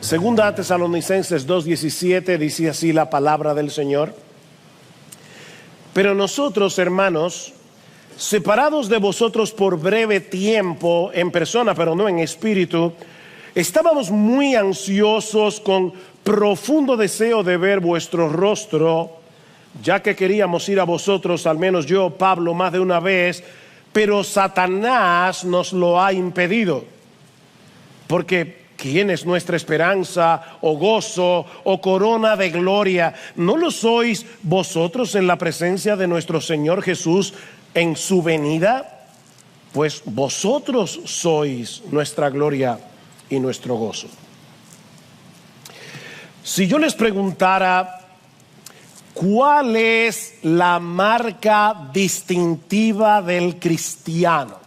Segunda Tesalonicenses 2:17 dice así la palabra del Señor. Pero nosotros, hermanos, separados de vosotros por breve tiempo en persona, pero no en espíritu, estábamos muy ansiosos con profundo deseo de ver vuestro rostro, ya que queríamos ir a vosotros, al menos yo, Pablo, más de una vez, pero Satanás nos lo ha impedido. Porque ¿quién es nuestra esperanza o gozo o corona de gloria? ¿No lo sois vosotros en la presencia de nuestro Señor Jesús en su venida? Pues vosotros sois nuestra gloria y nuestro gozo. Si yo les preguntara ¿cuál es la marca distintiva del cristiano?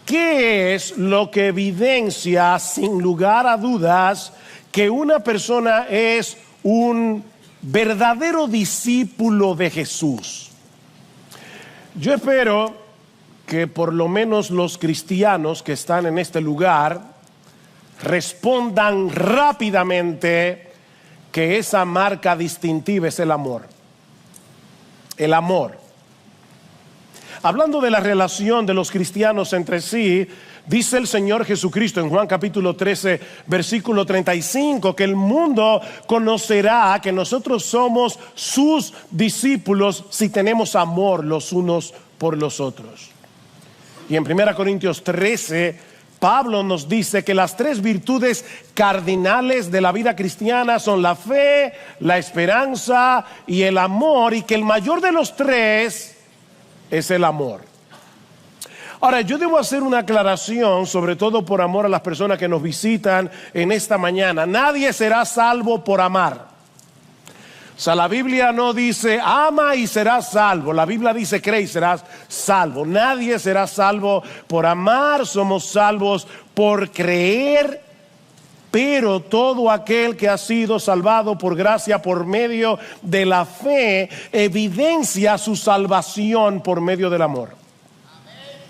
¿Qué es lo que evidencia sin lugar a dudas que una persona es un verdadero discípulo de Jesús? Yo espero que por lo menos los cristianos que están en este lugar respondan rápidamente que esa marca distintiva es el amor. El amor. Hablando de la relación de los cristianos entre sí, dice el Señor Jesucristo en Juan capítulo 13, versículo 35, que el mundo conocerá que nosotros somos sus discípulos si tenemos amor los unos por los otros. Y en 1 Corintios 13, Pablo nos dice que las tres virtudes cardinales de la vida cristiana son la fe, la esperanza y el amor, y que el mayor de los tres es el amor. Ahora, yo debo hacer una aclaración, sobre todo por amor a las personas que nos visitan en esta mañana. Nadie será salvo por amar. O sea, la Biblia no dice ama y serás salvo. La Biblia dice cree y serás salvo. Nadie será salvo por amar. Somos salvos por creer. Pero todo aquel que ha sido salvado por gracia por medio de la fe evidencia su salvación por medio del amor.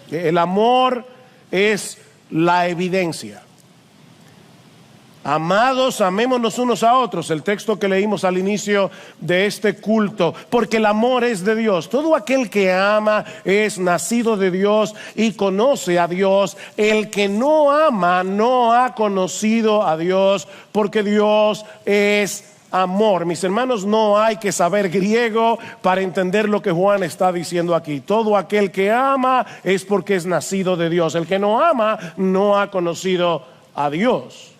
El amor es la evidencia. Amados, amémonos unos a otros, el texto que leímos al inicio de este culto, porque el amor es de Dios. Todo aquel que ama es nacido de Dios y conoce a Dios. El que no ama no ha conocido a Dios, porque Dios es amor. Mis hermanos, no hay que saber griego para entender lo que Juan está diciendo aquí. Todo aquel que ama es porque es nacido de Dios. El que no ama no ha conocido a Dios.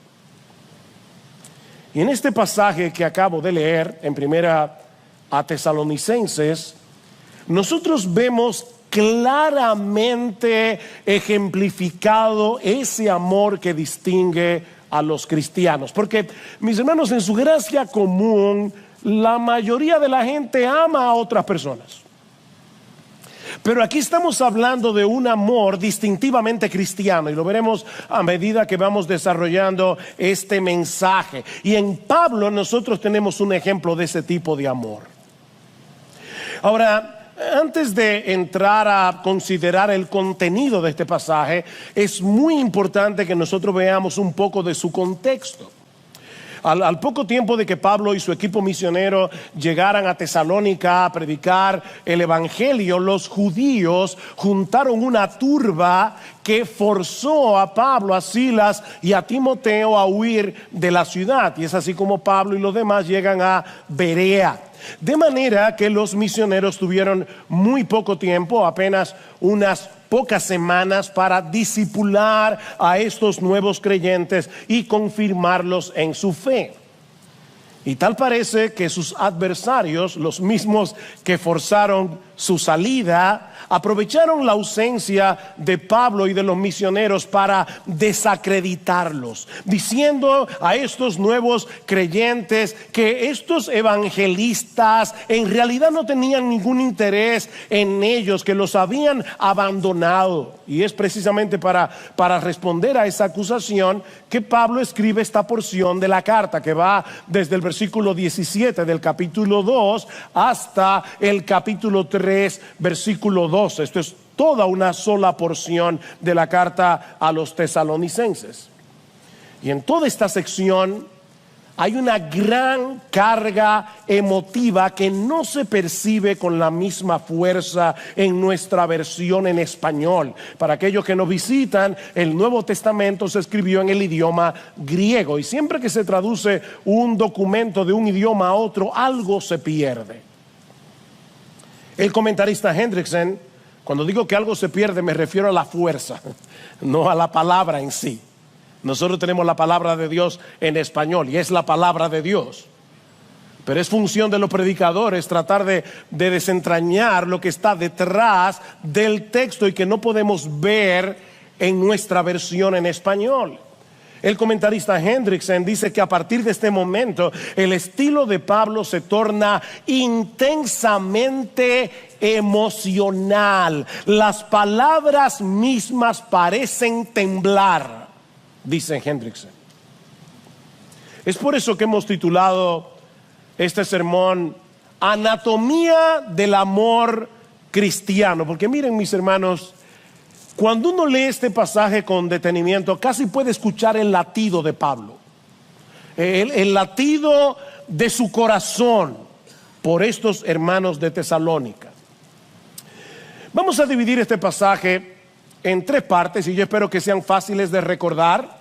Y en este pasaje que acabo de leer en 1 Tesalonicenses, nosotros vemos claramente ejemplificado ese amor que distingue a los cristianos. Porque, mis hermanos, en su gracia común, la mayoría de la gente ama a otras personas. Pero aquí estamos hablando de un amor distintivamente cristiano, y lo veremos a medida que vamos desarrollando este mensaje. Y en Pablo nosotros tenemos un ejemplo de ese tipo de amor. Ahora, antes de entrar a considerar el contenido de este pasaje, es muy importante que nosotros veamos un poco de su contexto. Al poco tiempo de que Pablo y su equipo misionero llegaran a Tesalónica a predicar el evangelio, los judíos juntaron una turba que forzó a Pablo, a Silas y a Timoteo a huir de la ciudad. Y es así como Pablo y los demás llegan a Berea. De manera que los misioneros tuvieron muy poco tiempo, apenas unas pocas semanas, para discipular a estos nuevos creyentes y confirmarlos en su fe. Y tal parece que sus adversarios, los mismos que forzaron su salida, aprovecharon la ausencia de Pablo y de los misioneros para desacreditarlos, diciendo a estos nuevos creyentes que estos evangelistas en realidad no tenían ningún interés en ellos, que los habían abandonado. Y es precisamente para responder a esa acusación que Pablo escribe esta porción de la carta, que va desde el versículo 17 del capítulo 2 hasta el capítulo 3, versículo 12. Esto es toda una sola porción de la carta a los tesalonicenses. Y en toda esta sección hay una gran carga emotiva que no se percibe con la misma fuerza en nuestra versión en español. Para aquellos que nos visitan, el Nuevo Testamento se escribió en el idioma griego, y siempre que se traduce un documento de un idioma a otro, algo se pierde. El comentarista Hendrickson, cuando digo que algo se pierde, me refiero a la fuerza, no a la palabra en sí. Nosotros tenemos la palabra de Dios en español y es la palabra de Dios. Pero es función de los predicadores tratar de desentrañar lo que está detrás del texto y que no podemos ver en nuestra versión en español. El comentarista Hendrickson dice que a partir de este momento el estilo de Pablo se torna intensamente emocional. Las palabras mismas parecen temblar, dice Hendrickson. Es por eso que hemos titulado este sermón Anatomía del amor cristiano. Porque miren, mis hermanos, cuando uno lee este pasaje con detenimiento, casi puede escuchar el latido de Pablo, el latido de su corazón por estos hermanos de Tesalónica. Vamos a dividir este pasaje en tres partes y yo espero que sean fáciles de recordar.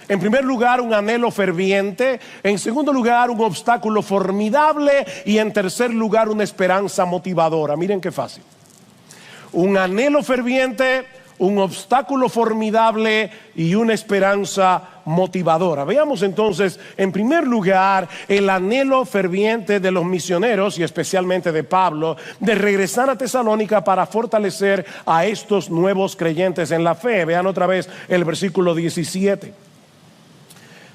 En primer lugar, un anhelo ferviente. En segundo lugar, un obstáculo formidable. Y en tercer lugar, una esperanza motivadora. Miren qué fácil. Un anhelo ferviente, un obstáculo formidable y una esperanza motivadora. Veamos entonces, en primer lugar, el anhelo ferviente de los misioneros y especialmente de Pablo de regresar a Tesalónica para fortalecer a estos nuevos creyentes en la fe. Vean otra vez el versículo 17.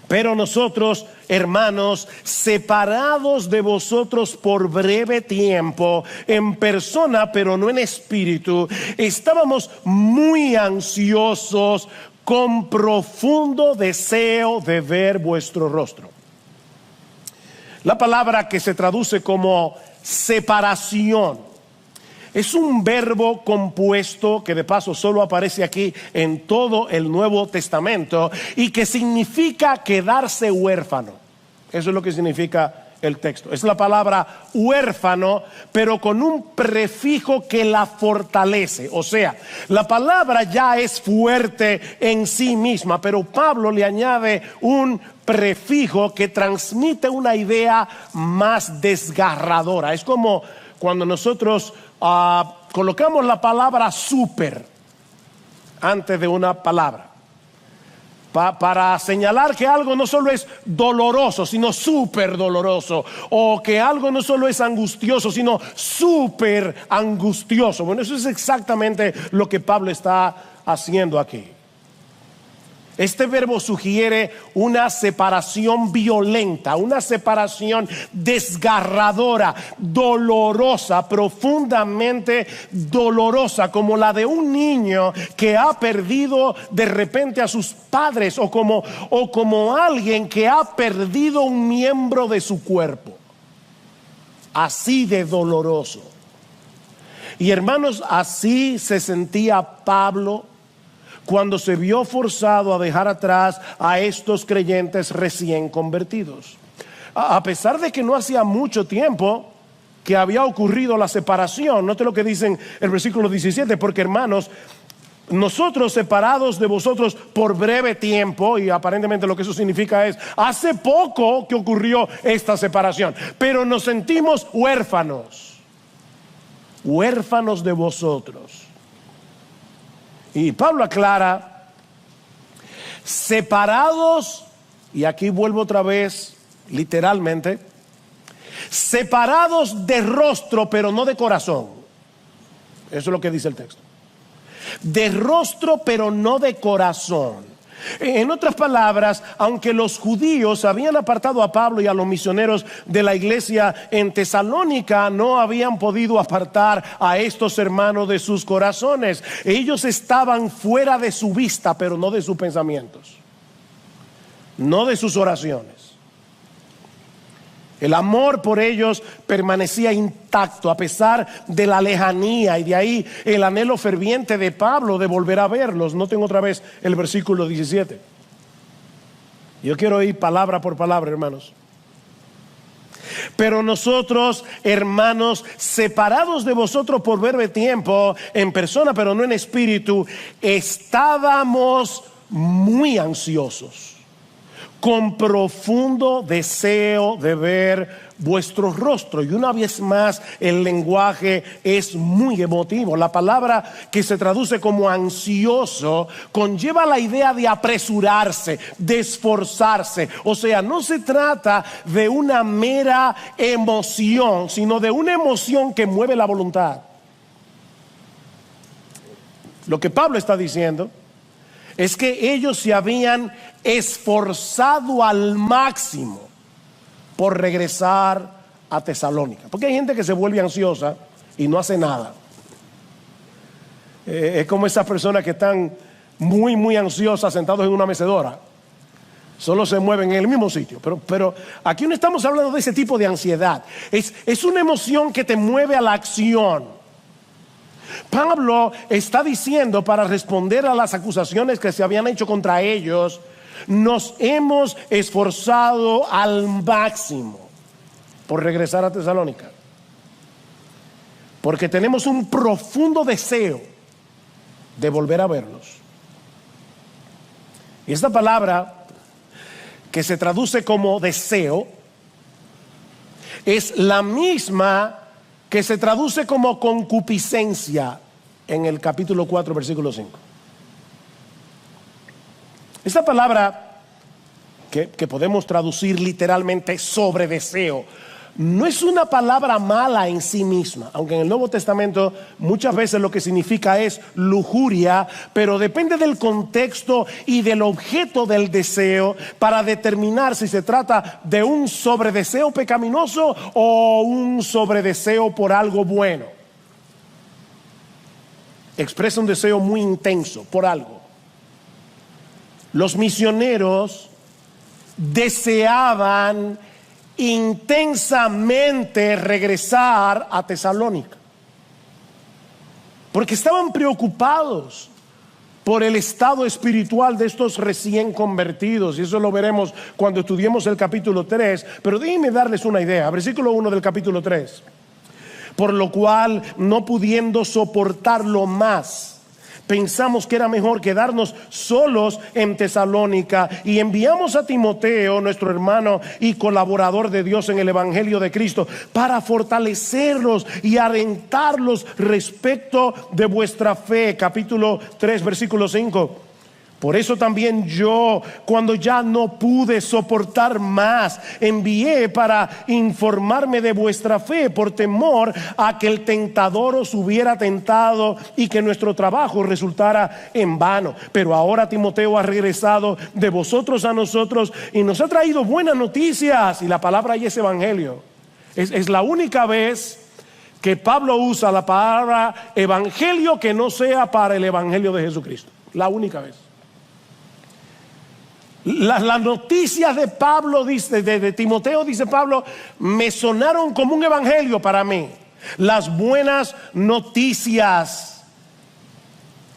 Pero nosotros, hermanos, separados de vosotros por breve tiempo, en persona pero no en espíritu, estábamos muy ansiosos con profundo deseo de ver vuestro rostro. La palabra que se traduce como separación es un verbo compuesto que de paso solo aparece aquí en todo el Nuevo Testamento y que significa quedarse huérfano. Eso es lo que significa el texto. Es la palabra huérfano, pero con un prefijo que la fortalece. O sea, la palabra ya es fuerte en sí misma, pero Pablo le añade un prefijo que transmite una idea más desgarradora. Es como cuando nosotros colocamos la palabra súper antes de una palabra para señalar que algo no solo es doloroso, sino súper doloroso, o que algo no solo es angustioso, sino súper angustioso. Bueno, eso es exactamente lo que Pablo está haciendo aquí. Este verbo sugiere una separación violenta, una separación desgarradora, dolorosa, profundamente dolorosa, como la de un niño que ha perdido de repente a sus padres, o como alguien que ha perdido un miembro de su cuerpo. Así de doloroso. Y hermanos, así se sentía Pablo cuando se vio forzado a dejar atrás a estos creyentes recién convertidos. A pesar de que no hacía mucho tiempo que había ocurrido la separación, note lo que dice en el versículo 17, porque hermanos, nosotros separados de vosotros por breve tiempo, y aparentemente lo que eso significa es, hace poco que ocurrió esta separación, pero nos sentimos huérfanos de vosotros. Y Pablo aclara, separados, y aquí vuelvo otra vez, literalmente, separados de rostro, pero no de corazón. Eso es lo que dice el texto. De rostro, pero no de corazón. En otras palabras, aunque los judíos habían apartado a Pablo y a los misioneros de la iglesia en Tesalónica, no habían podido apartar a estos hermanos de sus corazones. Ellos estaban fuera de su vista, pero no de sus pensamientos, no de sus oraciones. El amor por ellos permanecía intacto a pesar de la lejanía, y de ahí el anhelo ferviente de Pablo de volver a verlos. Noten otra vez el versículo 17. Yo quiero ir palabra por palabra, hermanos. Pero nosotros, hermanos, separados de vosotros por breve tiempo, en persona pero no en espíritu, estábamos muy ansiosos, con profundo deseo de ver vuestro rostro. Y una vez más, el lenguaje es muy emotivo. La palabra que se traduce como ansioso conlleva la idea de apresurarse, de esforzarse. O sea, no se trata de una mera emoción, sino de una emoción que mueve la voluntad. Lo que Pablo está diciendo es que ellos se habían esforzado al máximo por regresar a Tesalónica. Porque hay gente que se vuelve ansiosa y no hace nada. Es como esas personas que están muy ansiosas sentados en una mecedora. Solo se mueven en el mismo sitio. Pero aquí no estamos hablando de ese tipo de ansiedad. Es una emoción que te mueve a la acción. Pablo está diciendo, para responder a las acusaciones que se habían hecho contra ellos, nos hemos esforzado al máximo por regresar a Tesalónica, porque tenemos un profundo deseo de volver a verlos. Y esta palabra, que se traduce como deseo, es la misma que se traduce como concupiscencia en el capítulo 4, versículo 5. Esta palabra, que podemos traducir literalmente sobre deseo, no es una palabra mala en sí misma, aunque en el Nuevo Testamento muchas veces lo que significa es lujuria, pero depende del contexto y del objeto del deseo para determinar si se trata de un sobredeseo pecaminoso o un sobredeseo por algo bueno. Expresa un deseo muy intenso por algo. Los misioneros deseaban intensamente regresar a Tesalónica, porque estaban preocupados por el estado espiritual de estos recién convertidos, y eso lo veremos cuando estudiemos el capítulo 3, pero déjenme darles una idea. Versículo 1 del capítulo 3: por lo cual, no pudiendo soportarlo más, pensamos que era mejor quedarnos solos en Tesalónica, y enviamos a Timoteo, nuestro hermano y colaborador de Dios en el Evangelio de Cristo, para fortalecerlos y alentarlos respecto de vuestra fe. Capítulo 3, versículo 5. Por eso también yo, cuando ya no pude soportar más, envié para informarme de vuestra fe, por temor a que el tentador os hubiera tentado y que nuestro trabajo resultara en vano. Pero ahora Timoteo ha regresado de vosotros a nosotros y nos ha traído buenas noticias. Y la palabra ahí es evangelio. Es la única vez que Pablo usa la palabra evangelio que no sea para el evangelio de Jesucristo. La única vez. Las noticias de Pablo, de Timoteo, dice Pablo, me sonaron como un evangelio para mí. Las buenas noticias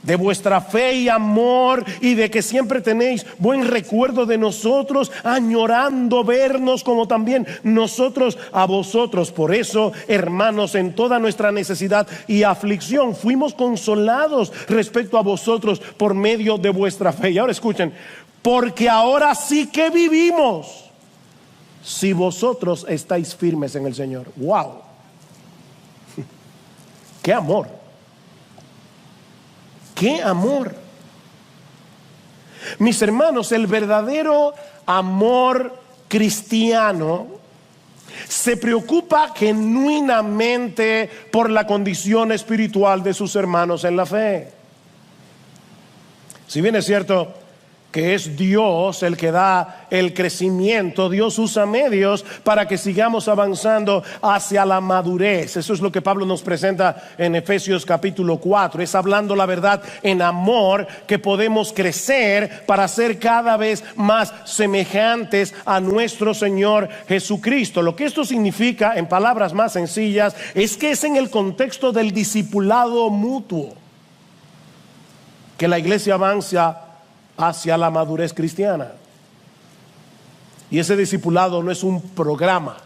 de vuestra fe y amor, y de que siempre tenéis buen recuerdo de nosotros, añorando vernos como también nosotros a vosotros. Por eso, hermanos, en toda nuestra necesidad y aflicción fuimos consolados respecto a vosotros por medio de vuestra fe. Y ahora escuchen: porque ahora sí que vivimos si vosotros estáis firmes en el Señor. ¡Wow! ¡Qué amor! ¡Qué amor! Mis hermanos, el verdadero amor cristiano se preocupa genuinamente por la condición espiritual de sus hermanos en la fe. Si bien es cierto que es Dios el que da el crecimiento, Dios usa medios para que sigamos avanzando hacia la madurez. Eso es lo que Pablo nos presenta en Efesios capítulo 4. Es hablando la verdad en amor que podemos crecer para ser cada vez más semejantes a nuestro Señor Jesucristo. Lo que esto significa, en palabras más sencillas, es que es en el contexto del discipulado mutuo que la iglesia avanza hacia la madurez cristiana. Y ese discipulado no es un programa.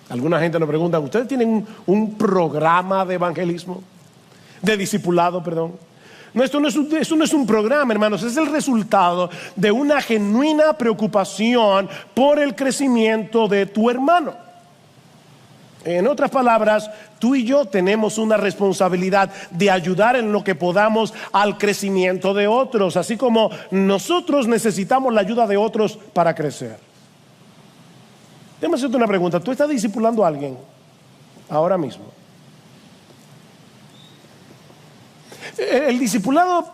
Alguna gente nos pregunta, ¿ustedes tienen un programa de evangelismo? De discipulado, perdón. No, esto no es un programa, hermanos. Es el resultado de una genuina preocupación por el crecimiento de tu hermano. En otras palabras, tú y yo tenemos una responsabilidad de ayudar en lo que podamos al crecimiento de otros, así como nosotros necesitamos la ayuda de otros para crecer. Déjame hacerte una pregunta. ¿Tú estás discipulando a alguien ahora mismo? El discipulado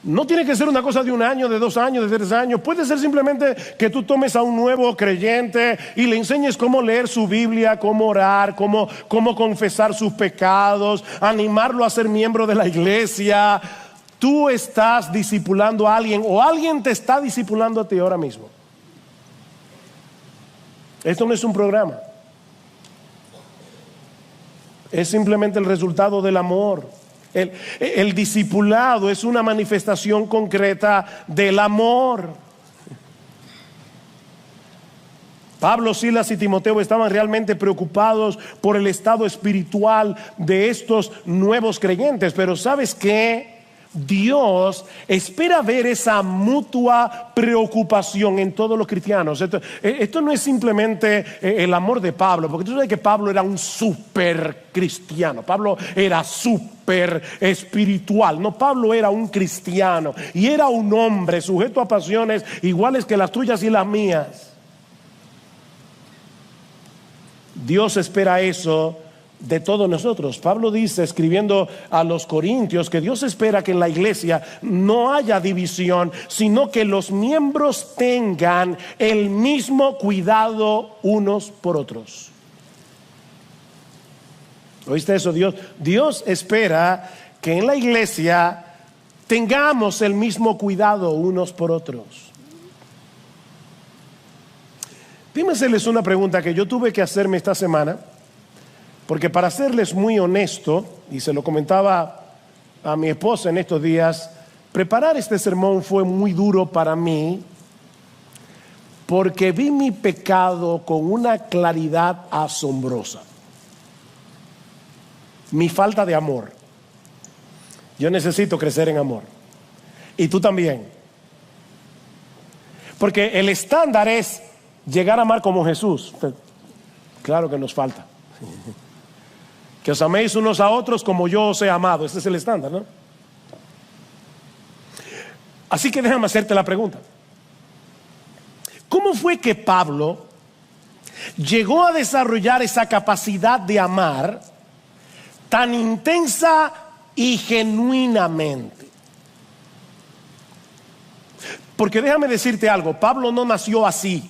no tiene que ser una cosa de 1 año, de 2 años, de 3 años. Puede ser simplemente que tú tomes a un nuevo creyente y le enseñes cómo leer su Biblia, cómo orar, cómo confesar sus pecados, animarlo a ser miembro de la iglesia. Tú estás discipulando a alguien o alguien te está discipulando a ti ahora mismo. Esto no es un programa. Es simplemente el resultado del amor. El discipulado es una manifestación concreta del amor. Pablo, Silas y Timoteo estaban realmente preocupados por el estado espiritual de estos nuevos creyentes. Pero ¿sabes qué? Dios espera ver esa mutua preocupación en todos los cristianos. Esto no es simplemente el amor de Pablo, porque tú sabes que Pablo era un súper cristiano. Pablo era súper espiritual. No, Pablo era un cristiano y era un hombre sujeto a pasiones iguales que las tuyas y las mías. Dios espera eso de todos nosotros. Pablo dice, escribiendo a los Corintios, que Dios espera que en la iglesia no haya división, sino que los miembros tengan el mismo cuidado unos por otros. ¿Oíste eso? Dios espera que en la iglesia tengamos el mismo cuidado unos por otros. Déjenme hacerles una pregunta que yo tuve que hacerme esta semana. Porque para serles muy honesto, y se lo comentaba a mi esposa en estos días, preparar este sermón fue muy duro para mí, porque vi mi pecado con una claridad asombrosa. Mi falta de amor. Yo necesito crecer en amor. Y tú también. Porque el estándar es llegar a amar como Jesús. Claro que nos falta. Que os améis unos a otros como yo os he amado. Ese es el estándar, ¿no? Así que déjame hacerte la pregunta. ¿Cómo fue que Pablo llegó a desarrollar esa capacidad de amar tan intensa y genuinamente? Porque déjame decirte algo, Pablo no nació así.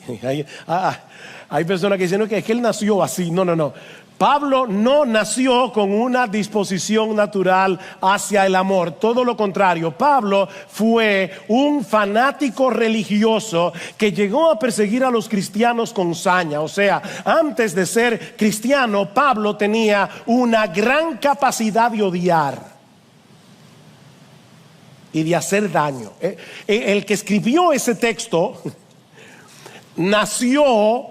Hay personas que dicen no, que él nació así. No. Pablo no nació con una disposición natural hacia el amor, todo lo contrario. Pablo fue un fanático religioso que llegó a perseguir a los cristianos con saña. O sea, antes de ser cristiano, Pablo tenía una gran capacidad de odiar y de hacer daño. El que escribió ese texto nació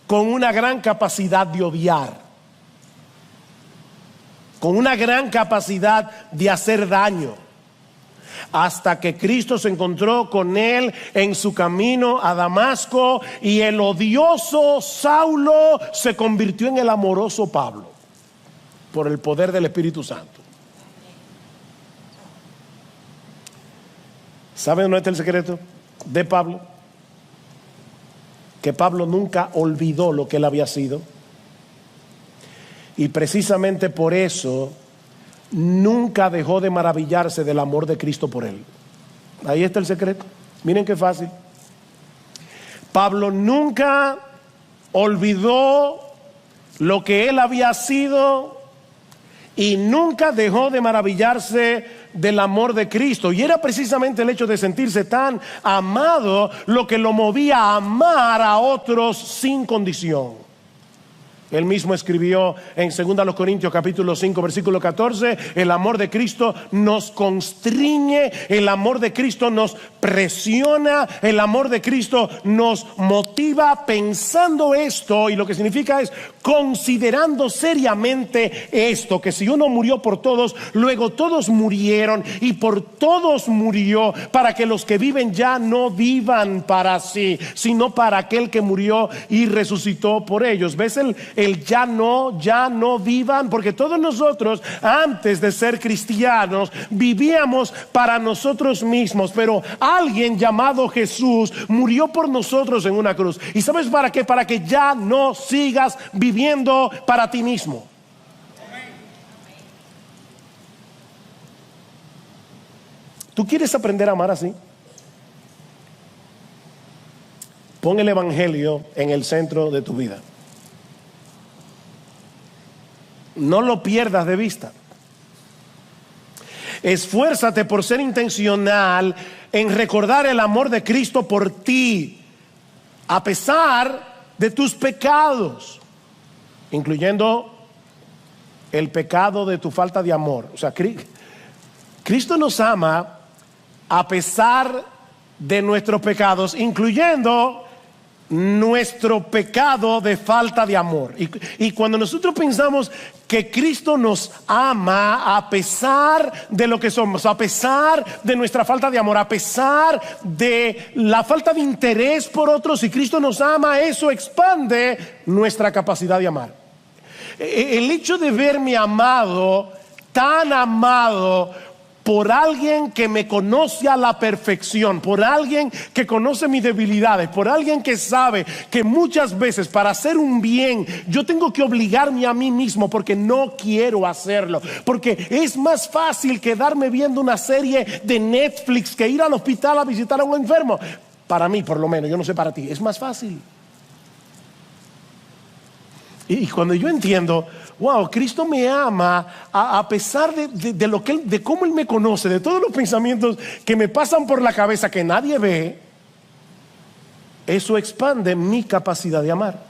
con una gran capacidad de odiar, con una gran capacidad de hacer daño, hasta que Cristo se encontró con él en su camino a Damasco y el odioso Saulo se convirtió en el amoroso Pablo por el poder del Espíritu Santo. ¿Saben dónde está el secreto de Pablo? Que Pablo nunca olvidó lo que él había sido. Y precisamente por eso nunca dejó de maravillarse del amor de Cristo por él. Ahí está el secreto. Miren qué fácil. Pablo nunca olvidó lo que él había sido y nunca dejó de maravillarse del amor de Cristo. Y era precisamente el hecho de sentirse tan amado lo que lo movía a amar a otros sin condición. Él mismo escribió en 2 Corintios capítulo 5 versículo 14, el amor de Cristo nos constriñe, el amor de Cristo nos presiona, el amor de Cristo nos motiva pensando esto, y lo que significa es considerando seriamente esto, que si uno murió por todos, luego todos murieron y por todos murió, para que los que viven ya no vivan para sí, sino para aquel que murió y resucitó por ellos. ¿Ves el ya no vivan? Porque todos nosotros antes de ser cristianos vivíamos para nosotros mismos, pero alguien llamado Jesús murió por nosotros en una cruz. ¿Y sabes para qué? Para que ya no sigas viviendo para ti mismo. ¿Tú quieres aprender a amar así? Pon el evangelio en el centro de tu vida. No lo pierdas de vista. Esfuérzate por ser intencional en recordar el amor de Cristo por ti, a pesar de tus pecados, incluyendo el pecado de tu falta de amor. O sea, Cristo nos ama a pesar de nuestros pecados, incluyendo nuestro pecado de falta de amor. Y cuando nosotros pensamos que Cristo nos ama a pesar de lo que somos, a pesar de nuestra falta de amor, a pesar de la falta de interés por otros, y Cristo nos ama, eso expande nuestra capacidad de amar. El hecho de verme amado, tan amado por alguien que me conoce a la perfección, por alguien que conoce mis debilidades, por alguien que sabe que muchas veces para hacer un bien yo tengo que obligarme a mí mismo porque no quiero hacerlo, porque es más fácil quedarme viendo una serie de Netflix que ir al hospital a visitar a un enfermo. Para mí, por lo menos, yo no sé para ti, es más fácil. Y cuando yo entiendo, wow, Cristo me ama a pesar de lo que de cómo Él me conoce, de todos los pensamientos que me pasan por la cabeza que nadie ve, eso expande mi capacidad de amar.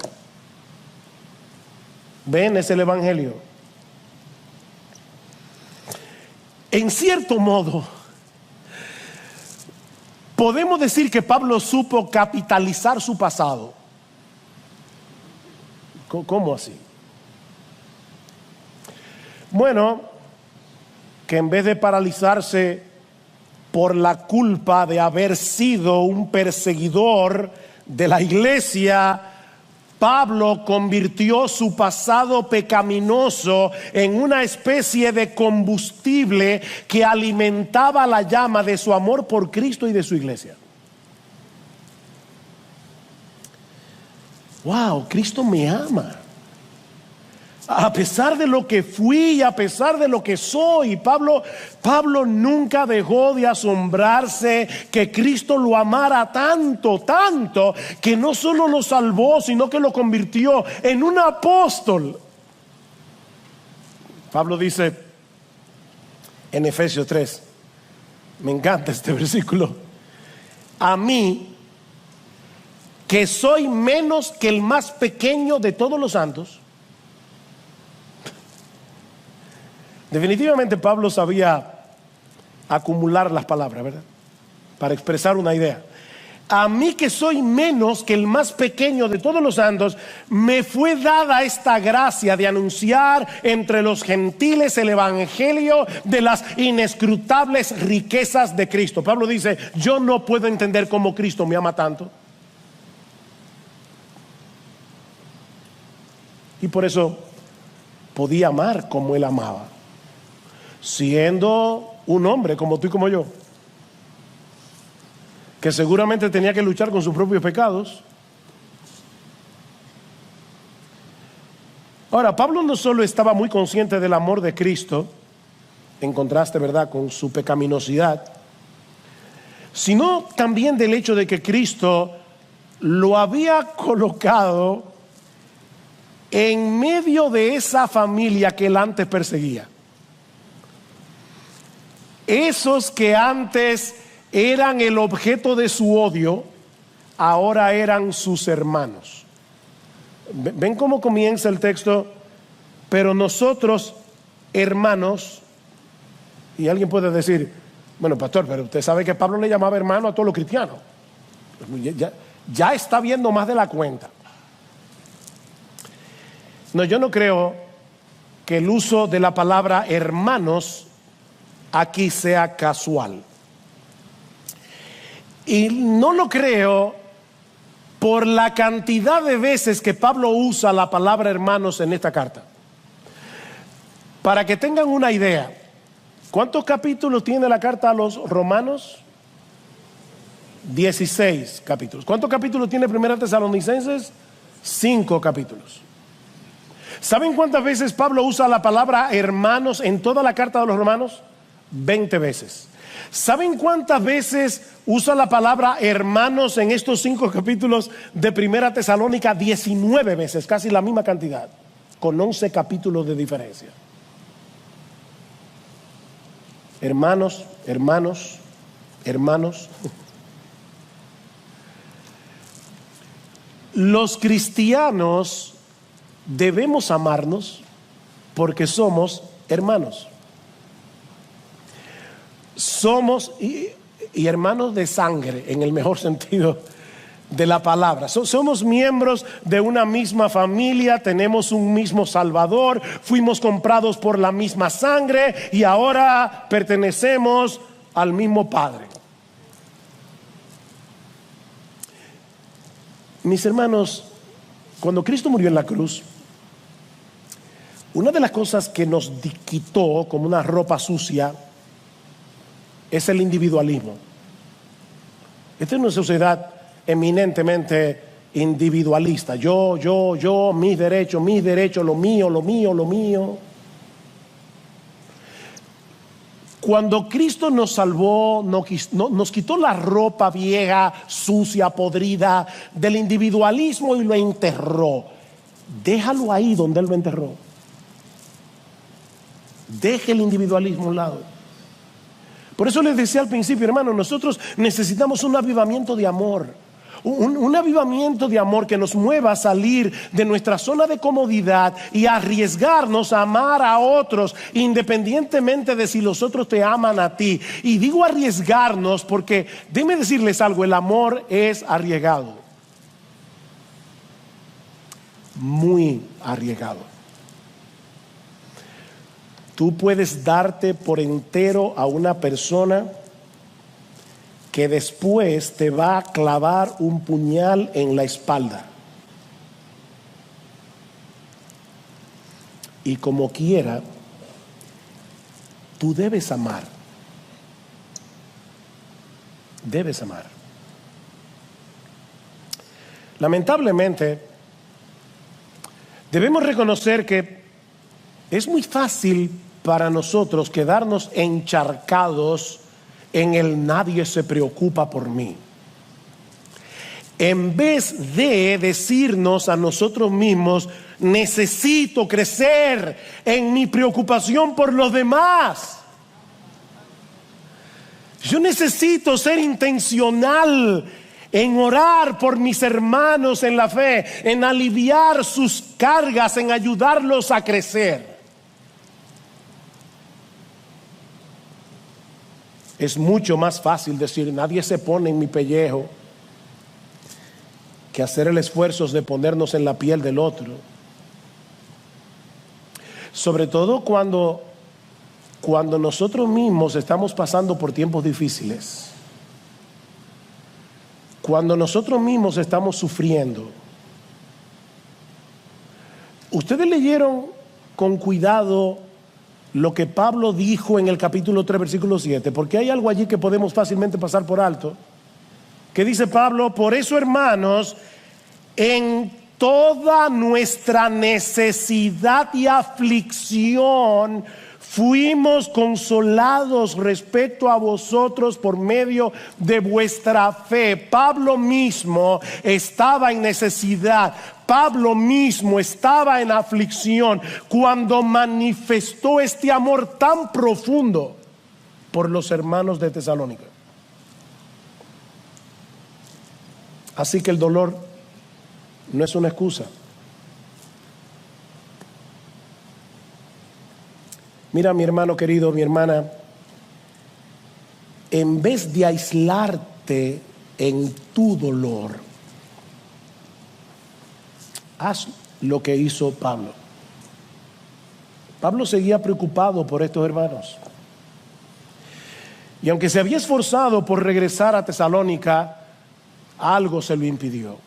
Ven, es el evangelio. En cierto modo, podemos decir que Pablo supo capitalizar su pasado. ¿Cómo así? Bueno, que en vez de paralizarse por la culpa de haber sido un perseguidor de la iglesia, Pablo convirtió su pasado pecaminoso en una especie de combustible que alimentaba la llama de su amor por Cristo y de su iglesia. Wow, Cristo me ama. A pesar de lo que fui, a pesar de lo que soy, Pablo nunca dejó de asombrarse que Cristo lo amara tanto, tanto, que no solo lo salvó, sino que lo convirtió en un apóstol. Pablo dice en Efesios 3, me encanta este versículo: a mí, que soy menos que el más pequeño de todos los santos. Definitivamente Pablo sabía acumular las palabras, ¿verdad? Para expresar una idea. A mí, que soy menos que el más pequeño de todos los santos, me fue dada esta gracia de anunciar entre los gentiles el evangelio de las inescrutables riquezas de Cristo. Pablo dice, yo no puedo entender cómo Cristo me ama tanto. Y por eso podía amar como Él amaba, siendo un hombre como tú y como yo, que seguramente tenía que luchar con sus propios pecados. Ahora, Pablo no solo estaba muy consciente del amor de Cristo, en contraste, ¿verdad?, con su pecaminosidad, sino también del hecho de que Cristo lo había colocado en medio de esa familia que él antes perseguía. Esos que antes eran el objeto de su odio, ahora eran sus hermanos. ¿Ven cómo comienza el texto? Pero nosotros, hermanos, y alguien puede decir, bueno, pastor, pero usted sabe que Pablo le llamaba hermano a todos los cristianos. Ya está viendo más de la cuenta. No, yo no creo que el uso de la palabra hermanos aquí sea casual. Y no lo creo por la cantidad de veces que Pablo usa la palabra hermanos en esta carta. Para que tengan una idea, ¿cuántos capítulos tiene la carta a los romanos? 16 capítulos. ¿Cuántos capítulos tiene Primera Tesalonicenses? 5 capítulos. ¿Saben cuántas veces Pablo usa la palabra hermanos en toda la carta de los romanos? 20 veces. ¿Saben cuántas veces usa la palabra hermanos en estos 5 capítulos de Primera Tesalónica? 19 veces, casi la misma cantidad, con 11 capítulos de diferencia. Hermanos, hermanos, hermanos. Los cristianos debemos amarnos porque somos hermanos. Somos y hermanos de sangre, en el mejor sentido de la palabra. Somos miembros de una misma familia, tenemos un mismo Salvador, fuimos comprados por la misma sangre y ahora pertenecemos al mismo Padre. Mis hermanos, cuando Cristo murió en la cruz, una de las cosas que nos quitó como una ropa sucia es el individualismo. Esta es una sociedad eminentemente individualista. Yo, mis derechos, lo mío. Cuando Cristo nos salvó, nos quitó la ropa vieja, sucia, podrida del individualismo y lo enterró. Déjalo ahí donde Él lo enterró. Deje el individualismo a un lado. Por eso les decía al principio, hermano, nosotros necesitamos un avivamiento de amor. Un avivamiento de amor que nos mueva a salir de nuestra zona de comodidad y arriesgarnos a amar a otros, independientemente de si los otros te aman a ti. Y digo arriesgarnos porque, déjenme decirles algo, el amor es arriesgado. Muy arriesgado. Tú puedes darte por entero a una persona que después te va a clavar un puñal en la espalda. Y como quiera, tú debes amar. Debes amar. Lamentablemente, debemos reconocer que es muy fácil para nosotros quedarnos encharcados en el nadie se preocupa por mí, en vez de decirnos a nosotros mismos, necesito crecer en mi preocupación por los demás. Yo necesito ser intencional en orar por mis hermanos en la fe, en aliviar sus cargas, en ayudarlos a crecer. Es mucho más fácil decir, nadie se pone en mi pellejo, que hacer el esfuerzo de ponernos en la piel del otro. Sobre todo cuando nosotros mismos estamos pasando por tiempos difíciles. Cuando nosotros mismos estamos sufriendo. Ustedes leyeron con cuidado lo que Pablo dijo en el capítulo 3, versículo 7, porque hay algo allí que podemos fácilmente pasar por alto, que dice Pablo, por eso, hermanos, en toda nuestra necesidad y aflicción fuimos consolados respecto a vosotros por medio de vuestra fe. Pablo mismo estaba en necesidad. Pablo mismo estaba en aflicción cuando manifestó este amor tan profundo por los hermanos de Tesalónica. Así que el dolor no es una excusa. Mira, mi hermano querido, mi hermana, en vez de aislarte en tu dolor, haz lo que hizo Pablo. Pablo seguía preocupado por estos hermanos. Y aunque se había esforzado por regresar a Tesalónica, algo se lo impidió.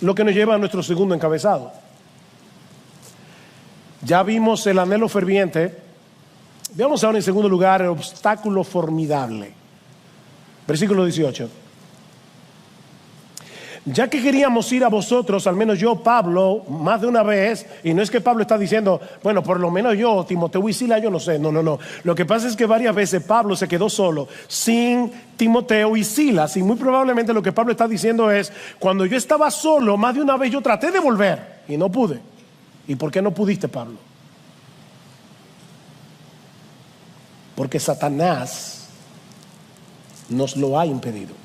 Lo que nos lleva a nuestro segundo encabezado. Ya vimos el anhelo ferviente. Veamos ahora en segundo lugar el obstáculo formidable. Versículo 18. Ya que queríamos ir a vosotros, al menos yo, Pablo, más de una vez, y no es que Pablo está diciendo, bueno, por lo menos yo, Timoteo y Sila, yo no sé, no. Lo que pasa es que varias veces Pablo se quedó solo, sin Timoteo y Silas, y muy probablemente lo que Pablo está diciendo es, cuando yo estaba solo, más de una vez yo traté de volver, y no pude. ¿Y por qué no pudiste, Pablo? Porque Satanás nos lo ha impedido.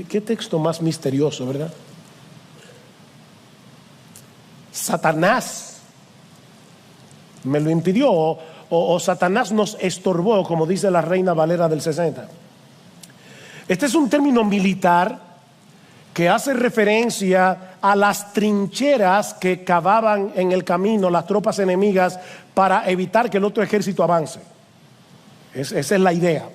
¿Qué texto más misterioso, verdad? Satanás me lo impidió, o Satanás nos estorbó, como dice la Reina Valera del 60. Este es un término militar que hace referencia a las trincheras que cavaban en el camino las tropas enemigas para evitar que el otro ejército avance. Esa es la idea.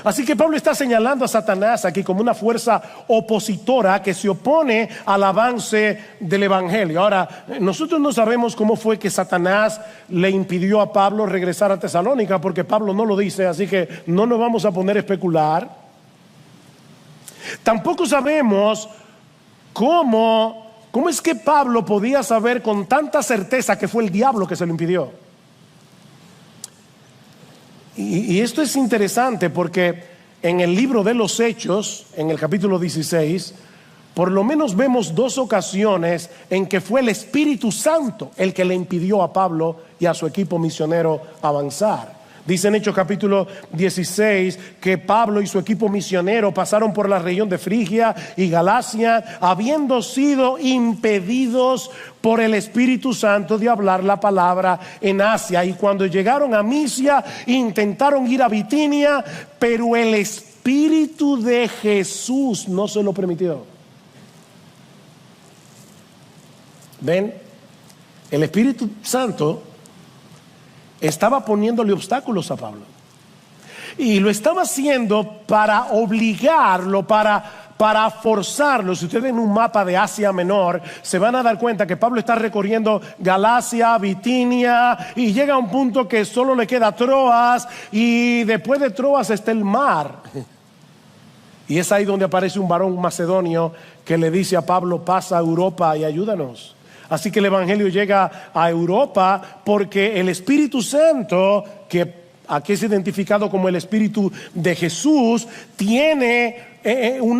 Así que Pablo está señalando a Satanás aquí como una fuerza opositora que se opone al avance del evangelio. Ahora, nosotros no sabemos cómo fue que Satanás le impidió a Pablo regresar a Tesalónica, porque Pablo no lo dice, así que no nos vamos a poner a especular. Tampoco sabemos cómo es que Pablo podía saber con tanta certeza que fue el diablo que se lo impidió. Y esto es interesante porque en el libro de los Hechos, en el capítulo 16, por lo menos vemos dos ocasiones en que fue el Espíritu Santo el que le impidió a Pablo y a su equipo misionero avanzar. Dice en Hechos capítulo 16 que Pablo y su equipo misionero pasaron por la región de Frigia y Galacia, habiendo sido impedidos por el Espíritu Santo de hablar la palabra en Asia. Y cuando llegaron a Misia, intentaron ir a Bitinia, pero el Espíritu de Jesús no se lo permitió. ¿Ven? El Espíritu Santo estaba poniéndole obstáculos a Pablo, y lo estaba haciendo para obligarlo, para forzarlo. Si ustedes ven un mapa de Asia Menor, se van a dar cuenta que Pablo está recorriendo Galacia, Bitinia, y llega a un punto que solo le queda Troas, y después de Troas está el mar. Y es ahí donde aparece un varón macedonio que le dice a Pablo: pasa a Europa y ayúdanos. Así que el evangelio llega a Europa porque el Espíritu Santo, que aquí es identificado como el Espíritu de Jesús, tiene un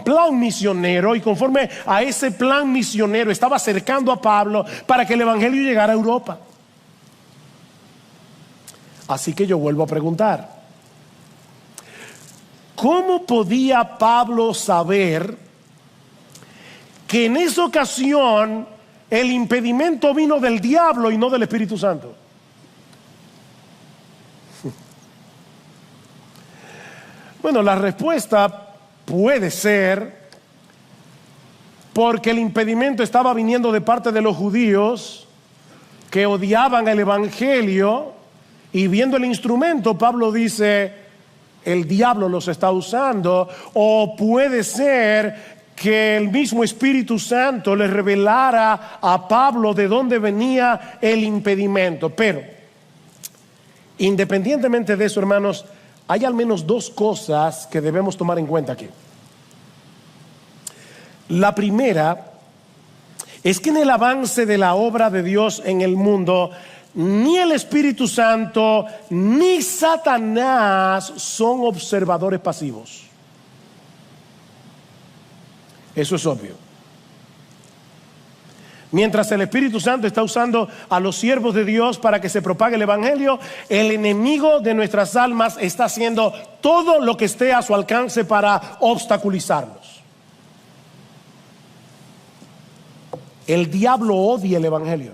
plan misionero, y conforme a ese plan misionero estaba acercando a Pablo para que el evangelio llegara a Europa. Así que yo vuelvo a preguntar: ¿cómo podía Pablo saber que en esa ocasión el impedimento vino del diablo y no del Espíritu Santo? Bueno, la respuesta puede ser porque el impedimento estaba viniendo de parte de los judíos que odiaban el evangelio, y viendo el instrumento, Pablo dice: el diablo los está usando. O puede ser que el mismo Espíritu Santo le revelara a Pablo de dónde venía el impedimento. Pero independientemente de eso, hermanos, hay al menos dos cosas que debemos tomar en cuenta aquí. La primera es que en el avance de la obra de Dios en el mundo, ni el Espíritu Santo ni Satanás son observadores pasivos. Eso es obvio. Mientras el Espíritu Santo está usando a los siervos de Dios para que se propague el evangelio, el enemigo de nuestras almas está haciendo todo lo que esté a su alcance para obstaculizarlos. El diablo odia el evangelio.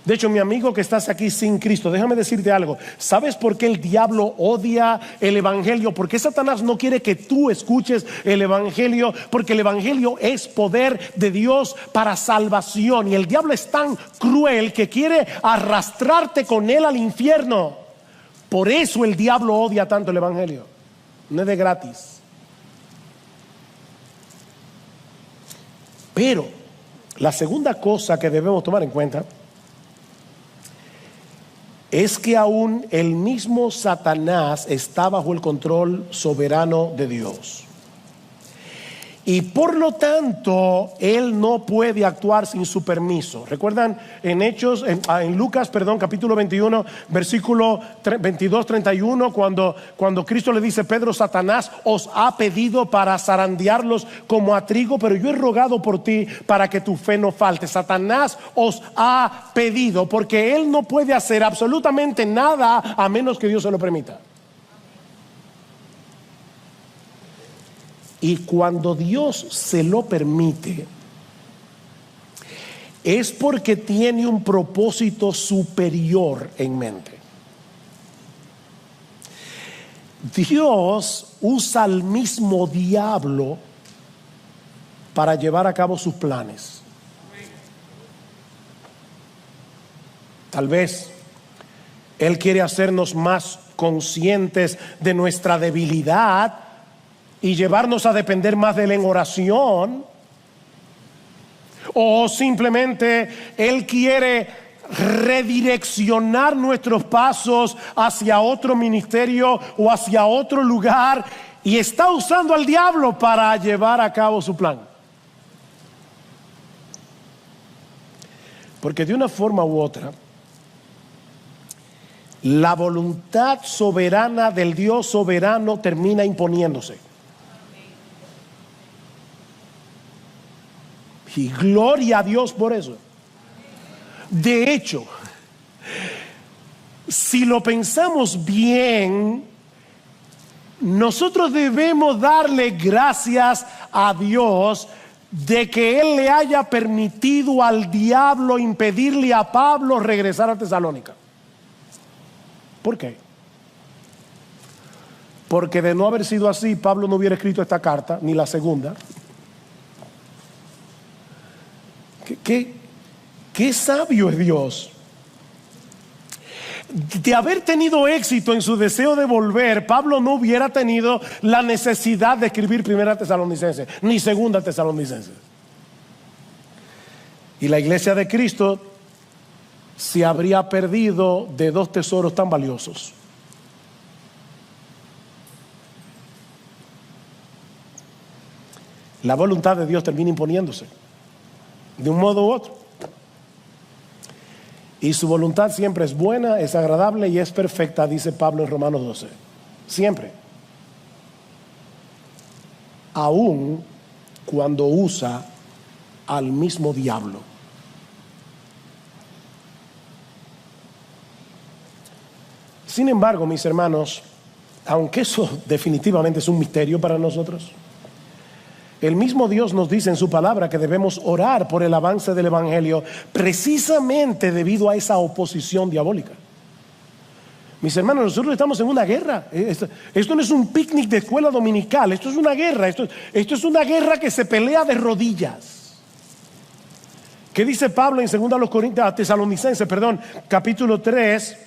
De hecho, mi amigo que estás aquí sin Cristo, déjame decirte algo. ¿Sabes por qué el diablo odia el evangelio? Porque Satanás no quiere que tú escuches el evangelio, porque el evangelio es poder de Dios para salvación. Y el diablo es tan cruel que quiere arrastrarte con él al infierno. Por eso el diablo odia tanto el evangelio. No es de gratis. Pero la segunda cosa que debemos tomar en cuenta es que aún el mismo Satanás está bajo el control soberano de Dios. Y por lo tanto, él no puede actuar sin su permiso. ¿Recuerdan en Lucas, capítulo 21, versículo 22-31, cuando Cristo le dice: Pedro, Satanás os ha pedido para zarandearlos como a trigo, pero yo he rogado por ti para que tu fe no falte. Satanás os ha pedido, porque él no puede hacer absolutamente nada a menos que Dios se lo permita. Y cuando Dios se lo permite, es porque tiene un propósito superior en mente. Dios usa al mismo diablo para llevar a cabo sus planes. Tal vez Él quiere hacernos más conscientes de nuestra debilidad y llevarnos a depender más de Él en oración. O simplemente Él quiere redireccionar nuestros pasos hacia otro ministerio o hacia otro lugar, y está usando al diablo para llevar a cabo su plan. Porque de una forma u otra, la voluntad soberana del Dios soberano termina imponiéndose. Y gloria a Dios por eso. De hecho, si lo pensamos bien, nosotros debemos darle gracias a Dios de que Él le haya permitido al diablo impedirle a Pablo regresar a Tesalónica. ¿Por qué? Porque de no haber sido así, Pablo no hubiera escrito esta carta, ni la segunda. ¿Qué sabio es Dios? De haber tenido éxito en su deseo de volver, Pablo no hubiera tenido la necesidad de escribir Primera Tesalonicenses ni Segunda Tesalonicenses. Y la iglesia de Cristo se habría perdido de dos tesoros tan valiosos. La voluntad de Dios termina imponiéndose de un modo u otro. Y su voluntad siempre es buena, es agradable y es perfecta, dice Pablo en Romanos 12. Siempre. Aún cuando usa al mismo diablo. Sin embargo, mis hermanos, aunque eso definitivamente es un misterio para nosotros, el mismo Dios nos dice en su palabra que debemos orar por el avance del evangelio, precisamente debido a esa oposición diabólica. Mis hermanos, nosotros estamos en una guerra. Esto no es un picnic de escuela dominical, esto es una guerra. Esto es una guerra que se pelea de rodillas. ¿Qué dice Pablo en 2 Tesalonicenses, capítulo 3?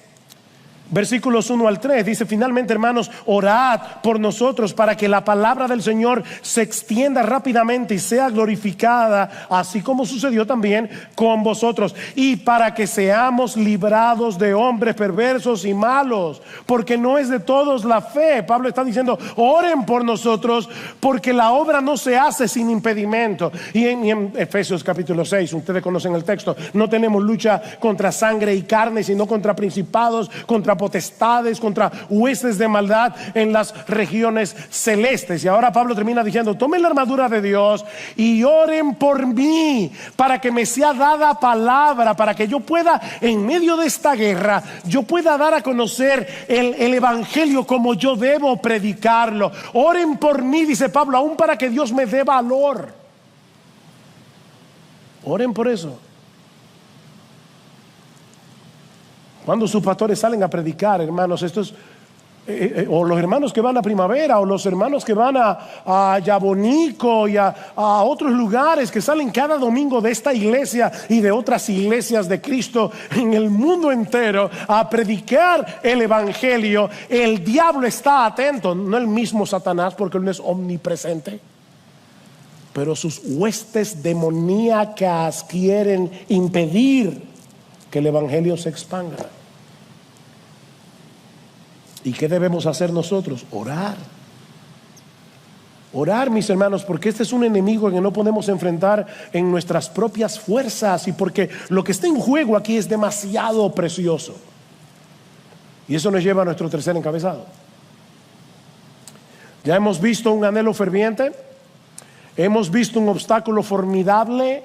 Versículos 1 al 3 dice: finalmente, hermanos, orad por nosotros para que la palabra del Señor se extienda rápidamente y sea glorificada, así como sucedió también con vosotros, y para que seamos librados de hombres perversos y malos, porque no es de todos la fe. Pablo está diciendo: oren por nosotros, porque la obra no se hace sin impedimento. Y en Efesios capítulo 6, ustedes conocen el texto: no tenemos lucha contra sangre y carne, sino contra principados, contra potestades, contra huestes de maldad en las regiones celestes. Y ahora Pablo termina diciendo: tomen la armadura de Dios y oren por mí, para que me sea dada palabra, para que yo pueda, en medio de esta guerra, yo pueda dar a conocer el evangelio como yo debo predicarlo. Oren por mí, dice Pablo, aún para que Dios me dé valor. Oren por eso. Cuando sus pastores salen a predicar, hermanos, estos o los hermanos que van a Primavera, o los hermanos que van a Yabonico y a otros lugares, que salen cada domingo de esta iglesia y de otras iglesias de Cristo en el mundo entero a predicar el evangelio, el diablo está atento, no el mismo Satanás, porque él no es omnipresente, pero sus huestes demoníacas quieren impedir que el evangelio se expanda. ¿Y qué debemos hacer nosotros? Orar. Orar, mis hermanos, porque este es un enemigo que no podemos enfrentar en nuestras propias fuerzas, y porque lo que está en juego aquí es demasiado precioso. Y eso nos lleva a nuestro tercer encabezado. Ya hemos visto un anhelo ferviente, hemos visto un obstáculo formidable.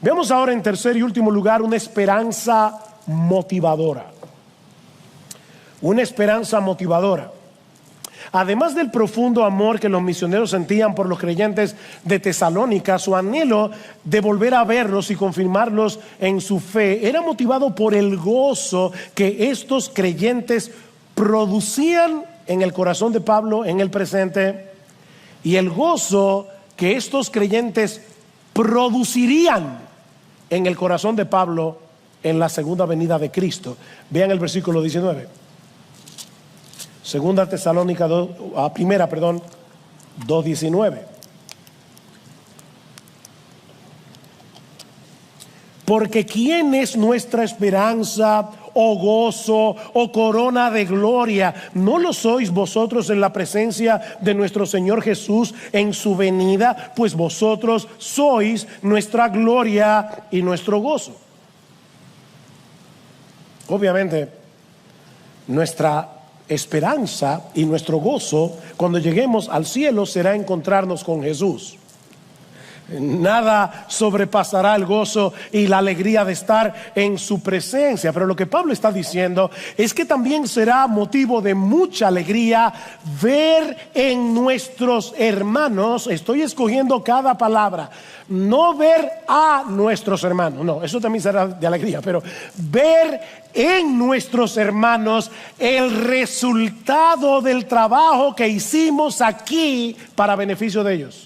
Veamos ahora, en tercer y último lugar, una esperanza motivadora. Una esperanza motivadora. Además del profundo amor que los misioneros sentían por los creyentes de Tesalónica, su anhelo de volver a verlos y confirmarlos en su fe era motivado por el gozo que estos creyentes producían en el corazón de Pablo en el presente, y el gozo que estos creyentes producirían en el corazón de Pablo en la segunda venida de Cristo. Vean el versículo 19. Segunda Tesalónica 2:19. Porque ¿quién es nuestra esperanza, o gozo, o corona de gloria? ¿No lo sois vosotros en la presencia de nuestro Señor Jesús en su venida? Pues vosotros sois nuestra gloria y nuestro gozo. Obviamente, nuestra esperanza y nuestro gozo cuando lleguemos al cielo será encontrarnos con Jesús. Nada sobrepasará el gozo y la alegría de estar en su presencia. Pero lo que Pablo está diciendo es que también será motivo de mucha alegría ver en nuestros hermanos, estoy escogiendo cada palabra, no ver a nuestros hermanos, no, eso también será de alegría, pero ver en nuestros hermanos el resultado del trabajo que hicimos aquí para beneficio de ellos.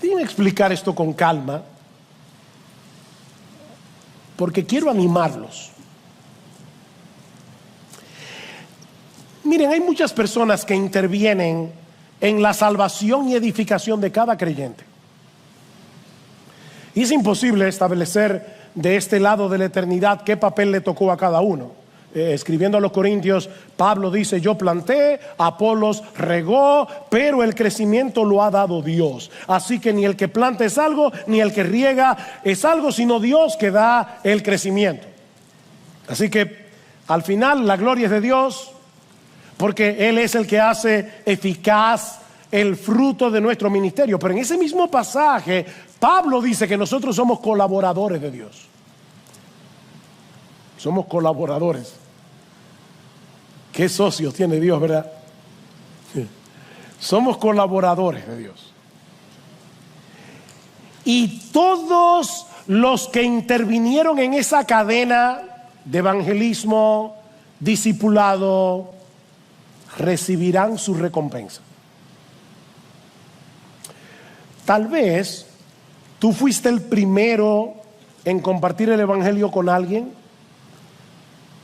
Déjenme explicar esto con calma, porque quiero animarlos. Miren, hay muchas personas que intervienen en la salvación y edificación de cada creyente. Y es imposible establecer de este lado de la eternidad qué papel le tocó a cada uno. Escribiendo a los Corintios, Pablo dice: yo planté, Apolos regó, pero el crecimiento lo ha dado Dios. Así que ni el que planta es algo, ni el que riega es algo, sino Dios que da el crecimiento. Así que al final la gloria es de Dios, porque Él es el que hace eficaz el fruto de nuestro ministerio. Pero en ese mismo pasaje, Pablo dice que nosotros somos colaboradores de Dios. Somos colaboradores. ¿Qué socios tiene Dios, verdad? Somos colaboradores de Dios. Y todos los que intervinieron en esa cadena de evangelismo, discipulado, recibirán su recompensa. Tal vez tú fuiste el primero en compartir el evangelio con alguien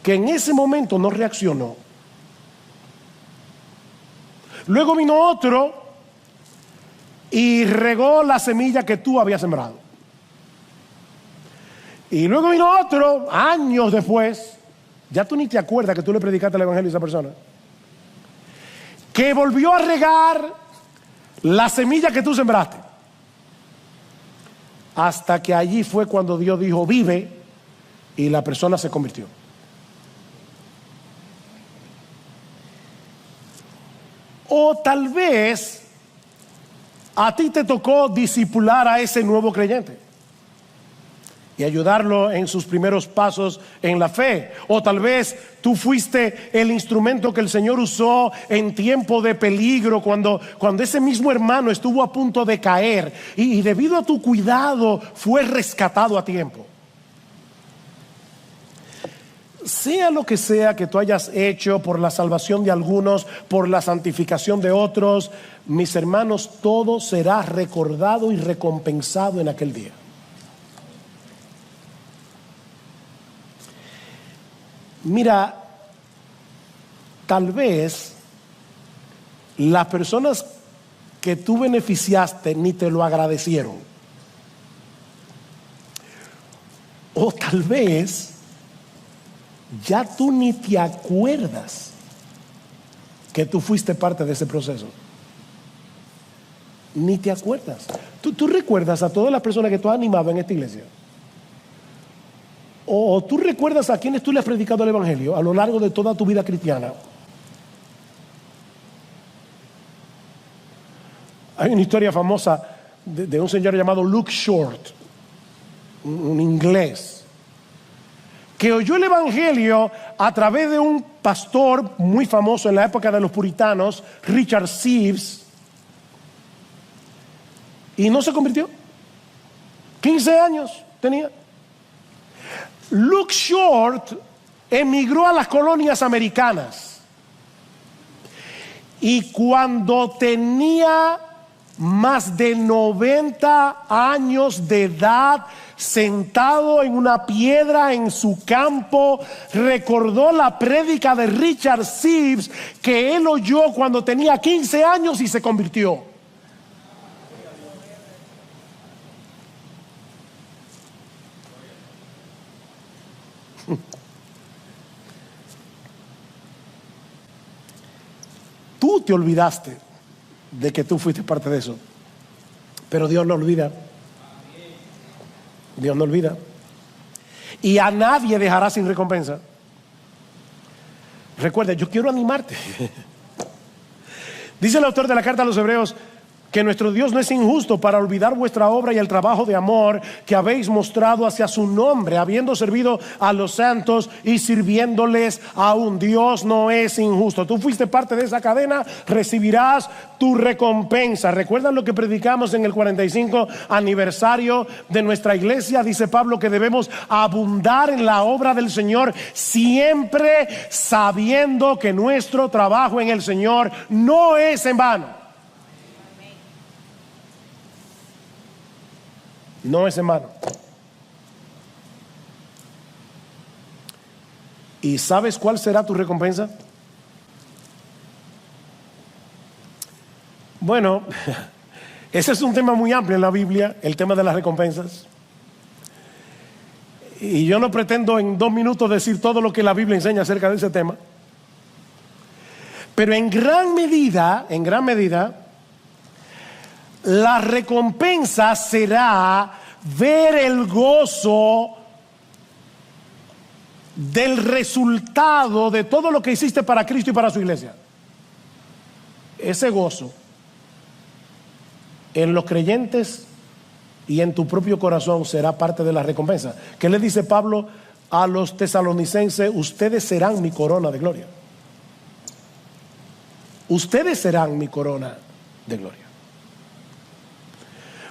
que en ese momento no reaccionó. Luego vino otro y regó la semilla que tú habías sembrado. Y luego vino otro, años después, ya tú ni te acuerdas que tú le predicaste el evangelio a esa persona, que volvió a regar la semilla que tú sembraste. Hasta que allí fue cuando Dios dijo: vive, y la persona se convirtió. O tal vez a ti te tocó discipular a ese nuevo creyente. y ayudarlo en sus primeros pasos en la fe. O tal vez tú fuiste el instrumento que el Señor usó en tiempo de peligro, cuando ese mismo hermano estuvo a punto de caer y debido a tu cuidado fue rescatado a tiempo. Sea lo que sea que tú hayas hecho por la salvación de algunos, por la santificación de otros, mis hermanos, todo será recordado y recompensado en aquel día. Mira, tal vez las personas que tú beneficiaste ni te lo agradecieron. O tal vez ya tú ni te acuerdas que tú fuiste parte de ese proceso. Ni te acuerdas. ¿Tú recuerdas a todas las personas que tú has animado en esta iglesia? ¿O tú recuerdas a quienes tú le has predicado el evangelio a lo largo de toda tu vida cristiana? Hay una historia famosa de un señor llamado Luke Short, un inglés, que oyó el evangelio a través de un pastor muy famoso en la época de los puritanos, Richard Sibbes, y no se convirtió. 15 años tenía. Luke Short emigró a las colonias americanas y cuando tenía más de 90 años de edad, sentado en una piedra en su campo, recordó la prédica de Richard Sibbes que él oyó cuando tenía 15 años y se convirtió. Tú te olvidaste de que tú fuiste parte de eso, pero Dios no olvida. Dios no olvida. Y a nadie dejará sin recompensa. Recuerda, yo quiero animarte. Dice el autor de la carta a los Hebreos que nuestro Dios no es injusto para olvidar vuestra obra y el trabajo de amor que habéis mostrado hacia su nombre, habiendo servido a los santos y sirviéndoles aún. Dios no es injusto. Tú fuiste parte de esa cadena, recibirás tu recompensa. ¿Recuerdan lo que predicamos en el 45 aniversario de nuestra iglesia? Dice Pablo que debemos abundar en la obra del Señor, siempre sabiendo que nuestro trabajo en el Señor no es en vano. No es en vano. ¿Y sabes cuál será tu recompensa? Bueno, ese es un tema muy amplio en la Biblia, el tema de las recompensas. Y yo no pretendo en 2 minutos decir todo lo que la Biblia enseña acerca de ese tema. Pero en gran medida, la recompensa será ver el gozo del resultado de todo lo que hiciste para Cristo y para su iglesia. Ese gozo en los creyentes y en tu propio corazón será parte de la recompensa. ¿Qué le dice Pablo a los tesalonicenses? Ustedes serán mi corona de gloria. Ustedes serán mi corona de gloria.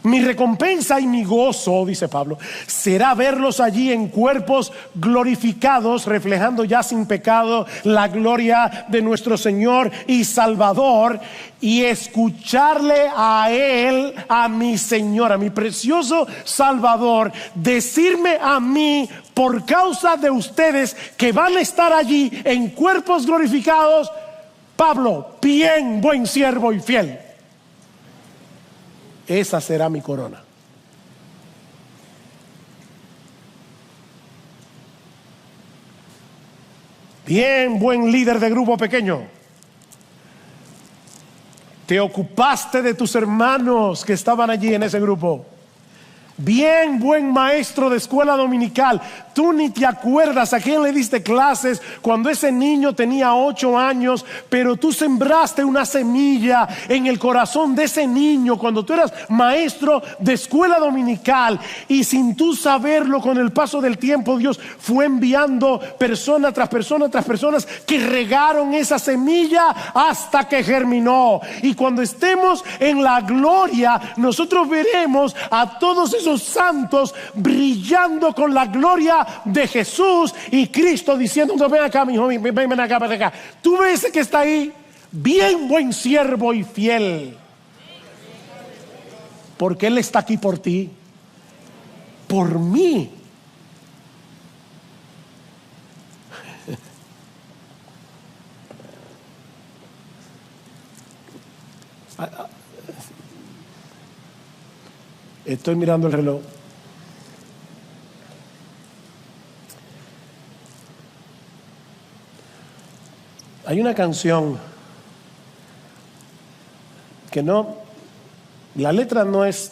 Mi recompensa y mi gozo, dice Pablo, será verlos allí en cuerpos glorificados, reflejando ya sin pecado la gloria de nuestro Señor y Salvador, y escucharle a Él, a mi Señor, a mi precioso Salvador, decirme a mí, por causa de ustedes que van a estar allí en cuerpos glorificados: Pablo, bien, buen siervo y fiel. Esa será mi corona. Bien, buen líder de grupo pequeño. Te ocupaste de tus hermanos que estaban allí en ese grupo. Bien, buen maestro de escuela dominical. tú ni te acuerdas a quién le diste clases cuando ese niño tenía 8 años, pero tú sembraste una semilla en el corazón de ese niño cuando tú eras maestro de escuela dominical, y sin tú saberlo, con el paso del tiempo Dios fue enviando persona tras persona tras personas que regaron esa semilla hasta que germinó. Y cuando estemos en la gloria, nosotros veremos a todos esos santos brillando con la gloria de Jesús, y Cristo diciendo: no, ven acá, mi hijo, ven acá, ven acá. Tú ves que está ahí, bien buen siervo y fiel, porque Él está aquí por ti, por mí. Estoy mirando el reloj. Hay una canción que no, la letra no es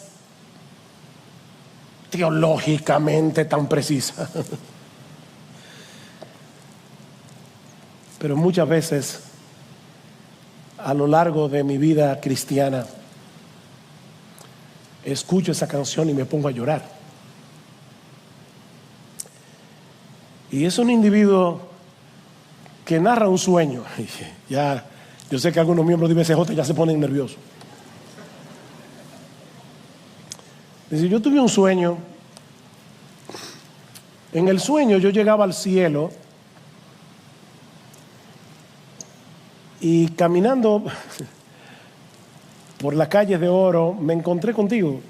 teológicamente tan precisa, pero muchas veces a lo largo de mi vida cristiana escucho esa canción y me pongo a llorar. Y es un individuo que narra un sueño. Ya, yo sé que algunos miembros de IBCJ ya se ponen nerviosos. Dice: yo tuve un sueño. En el sueño yo llegaba al cielo y caminando por las calles de oro me encontré contigo.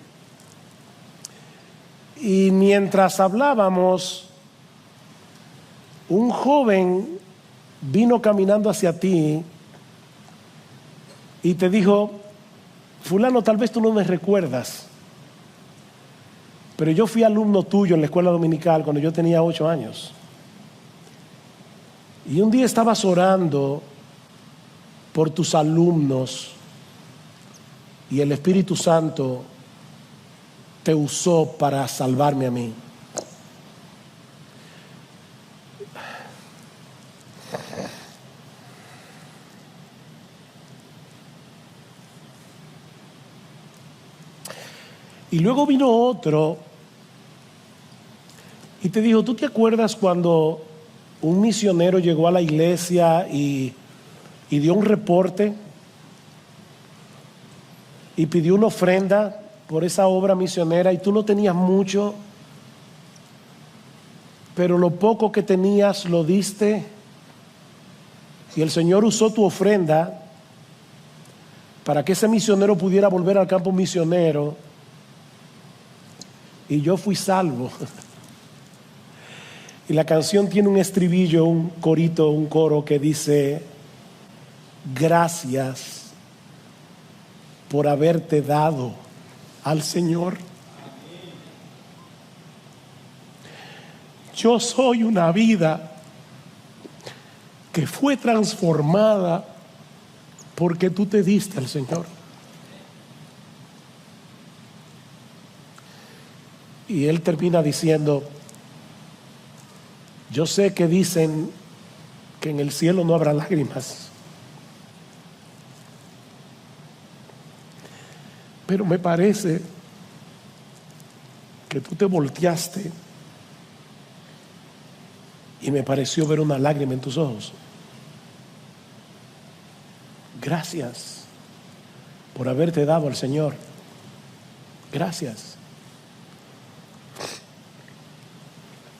Y mientras hablábamos, un joven vino caminando hacia ti y te dijo: fulano, tal vez tú no me recuerdas, pero yo fui alumno tuyo en la escuela dominical cuando yo tenía 8 años. Y un día estabas orando por tus alumnos y el Espíritu Santo te usó para salvarme a mí. Y luego vino otro y te dijo: ¿tú te acuerdas cuando un misionero llegó a la iglesia y dio un reporte y pidió una ofrenda por esa obra misionera, y tú no tenías mucho, pero lo poco que tenías lo diste, y el Señor usó tu ofrenda para que ese misionero pudiera volver al campo misionero, y yo fui salvo? Y la canción tiene un estribillo, un corito, un coro que dice: gracias por haberte dado al Señor. Yo soy una vida que fue transformada porque tú te diste al Señor. Y él termina diciendo: yo sé que dicen que en el cielo no habrá lágrimas, pero me parece que tú te volteaste y me pareció ver una lágrima en tus ojos. Gracias por haberte dado al Señor. Gracias.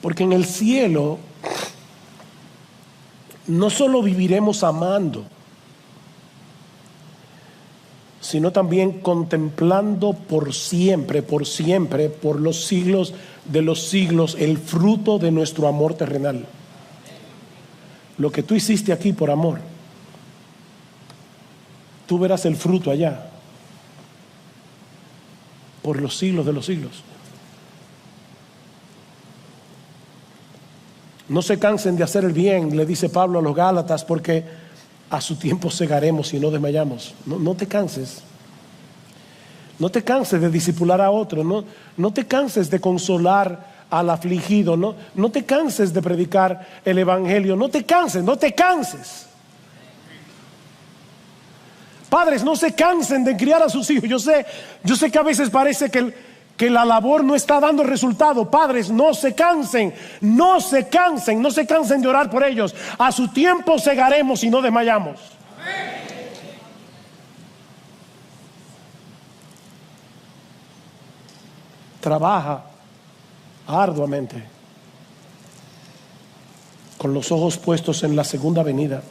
Porque en el cielo no solo viviremos amando, sino también contemplando por siempre, por los siglos de los siglos, el fruto de nuestro amor terrenal. Lo que tú hiciste aquí por amor, tú verás el fruto allá, por los siglos de los siglos. No se cansen de hacer el bien, le dice Pablo a los Gálatas, porque a su tiempo segaremos y no desmayamos. No te canses. No te canses de discipular a otro. No te canses de consolar al afligido. No te canses de predicar el evangelio. No te canses, no te canses. Padres, no se cansen de criar a sus hijos. Yo sé que a veces parece que la labor no está dando resultado. Padres, no se cansen, no se cansen, no se cansen de orar por ellos. A su tiempo segaremos y no desmayamos. Trabaja arduamente, con los ojos puestos en la segunda venida.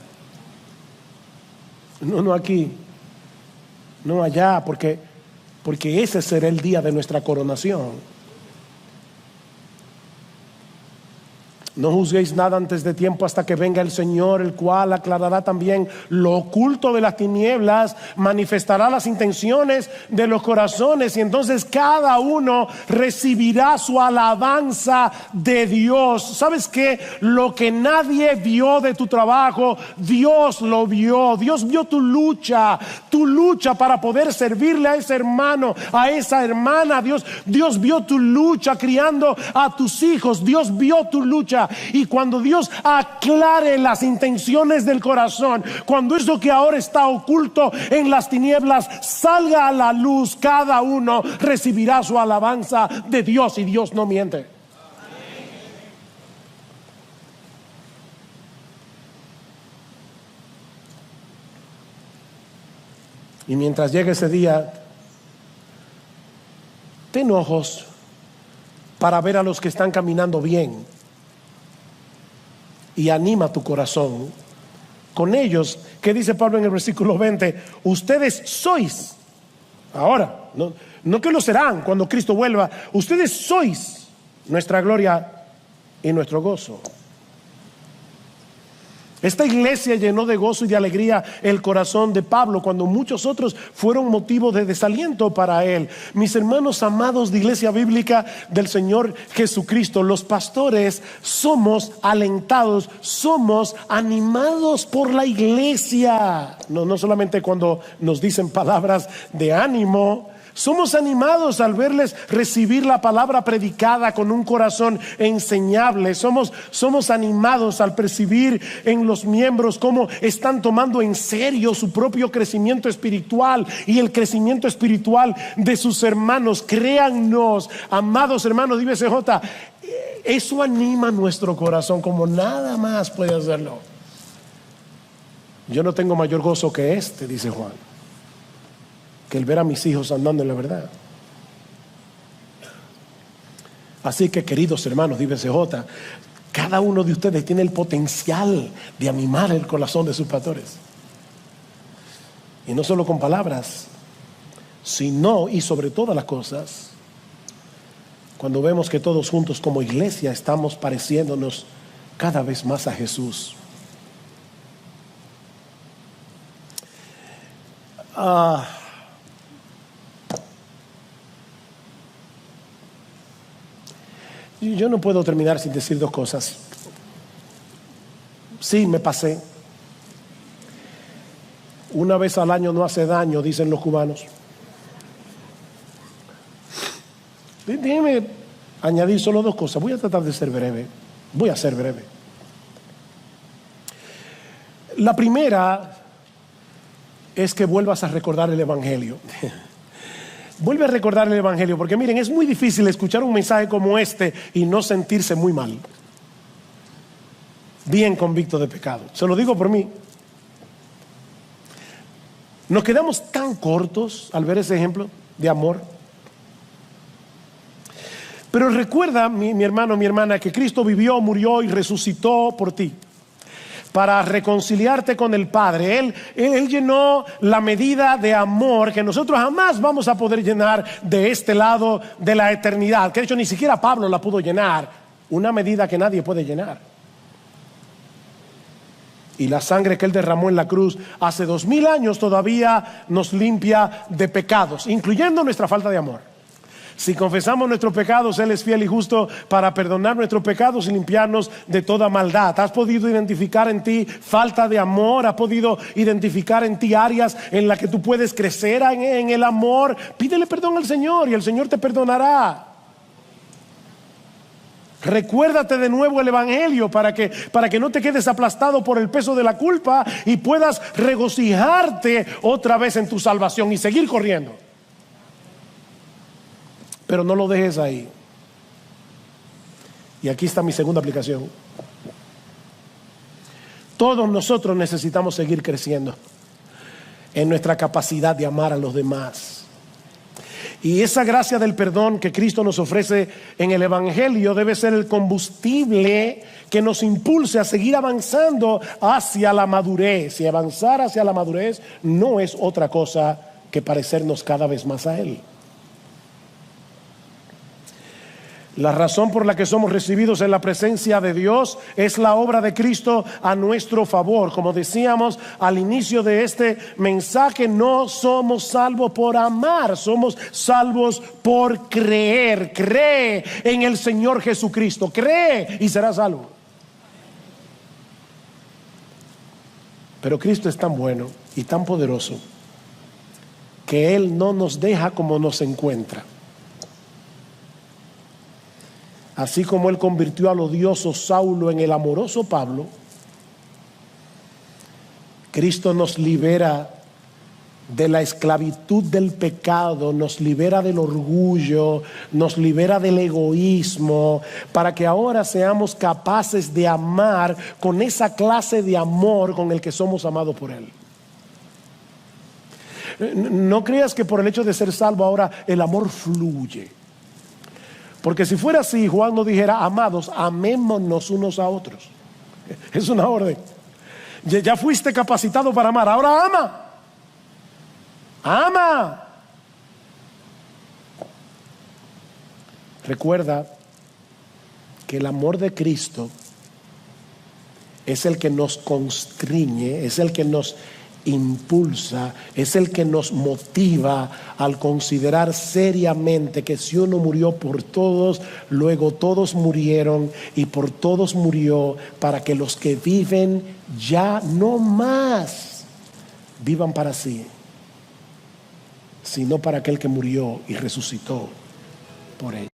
No aquí, no allá, porque ese será el día de nuestra coronación. No juzguéis nada antes de tiempo hasta que venga el Señor, el cual aclarará también lo oculto de las tinieblas, manifestará las intenciones de los corazones, y entonces cada uno recibirá su alabanza de Dios. ¿Sabes qué? Lo que nadie vio de tu trabajo, Dios lo vio. Dios vio tu lucha para poder servirle a ese hermano, a esa hermana. Dios vio tu lucha criando a tus hijos. Dios vio tu lucha. Y cuando Dios aclare las intenciones del corazón, cuando eso que ahora está oculto en las tinieblas salga a la luz, cada uno recibirá su alabanza de Dios, y Dios no miente. Y mientras llegue ese día, ten ojos para ver a los que están caminando bien, y anima tu corazón con ellos. ¿Qué dice Pablo en el versículo 20? Ustedes sois, ahora, no que lo serán cuando Cristo vuelva, ustedes sois nuestra gloria y nuestro gozo. Esta iglesia llenó de gozo y de alegría el corazón de Pablo, cuando muchos otros fueron motivo de desaliento para él. Mis hermanos amados de Iglesia Bíblica del Señor Jesucristo, los pastores somos alentados, somos animados por la iglesia. No solamente cuando nos dicen palabras de ánimo. Somos animados al verles recibir la palabra predicada con un corazón enseñable. Somos animados al percibir en los miembros cómo están tomando en serio su propio crecimiento espiritual y el crecimiento espiritual de sus hermanos. Créannos, amados hermanos de IBCJ, eso anima nuestro corazón como nada más puede hacerlo. Yo no tengo mayor gozo que este, dice Juan, que el ver a mis hijos andando en la verdad. Así que, queridos hermanos de IBCJ, cada uno de ustedes tiene el potencial de animar el corazón de sus pastores, y no solo con palabras, sino y sobre todas las cosas, cuando vemos que todos juntos como iglesia estamos pareciéndonos cada vez más a Jesús. Yo no puedo terminar sin decir dos cosas. Sí, me pasé. Una vez al año no hace daño, dicen los cubanos. Déjeme añadir solo dos cosas. Voy a tratar de ser breve. Voy a ser breve. La primera es que vuelvas a recordar el Evangelio. Vuelve a recordar el Evangelio, porque miren, es muy difícil escuchar un mensaje como este y no sentirse muy mal, bien convicto de pecado. Se lo digo por mí. Nos quedamos tan cortos al ver ese ejemplo de amor. Pero recuerda, mi hermano, mi hermana, que Cristo vivió, murió y resucitó por ti, para reconciliarte con el Padre. Él llenó la medida de amor que nosotros jamás vamos a poder llenar de este lado de la eternidad, que de hecho ni siquiera Pablo la pudo llenar, una medida que nadie puede llenar. Y la sangre que Él derramó en la cruz hace 2000 años todavía nos limpia de pecados, incluyendo nuestra falta de amor. Si confesamos nuestros pecados, Él es fiel y justo para perdonar nuestros pecados y limpiarnos de toda maldad. ¿Has podido identificar en ti falta de amor? ¿Has podido identificar en ti áreas en las que tú puedes crecer en el amor? Pídele perdón al Señor y el Señor te perdonará. Recuérdate de nuevo el Evangelio para que no te quedes aplastado por el peso de la culpa y puedas regocijarte otra vez en tu salvación y seguir corriendo. Pero no lo dejes ahí. Y aquí está mi segunda aplicación. Todos nosotros necesitamos seguir creciendo en nuestra capacidad de amar a los demás. Y esa gracia del perdón que Cristo nos ofrece en el Evangelio debe ser el combustible que nos impulse a seguir avanzando hacia la madurez. Y avanzar hacia la madurez no es otra cosa que parecernos cada vez más a Él. La razón por la que somos recibidos en la presencia de Dios es la obra de Cristo a nuestro favor. Como decíamos al inicio de este mensaje, no somos salvos por amar, somos salvos por creer. Cree en el Señor Jesucristo, cree y serás salvo. Pero Cristo es tan bueno y tan poderoso que Él no nos deja como nos encuentra. Así como Él convirtió al odioso Saulo en el amoroso Pablo, Cristo nos libera de la esclavitud del pecado, nos libera del orgullo, nos libera del egoísmo, para que ahora seamos capaces de amar con esa clase de amor con el que somos amados por Él. No creas que por el hecho de ser salvo ahora el amor fluye. Porque si fuera así, Juan no dijera: amados, amémonos unos a otros. Es una orden. Ya fuiste capacitado para amar, ahora ama. Ama. Recuerda que el amor de Cristo es el que nos constriñe, es el que nos impulsa, es el que nos motiva al considerar seriamente que si uno murió por todos, luego todos murieron y por todos murió, para que los que viven ya no más vivan para sí, sino para aquel que murió y resucitó por ellos.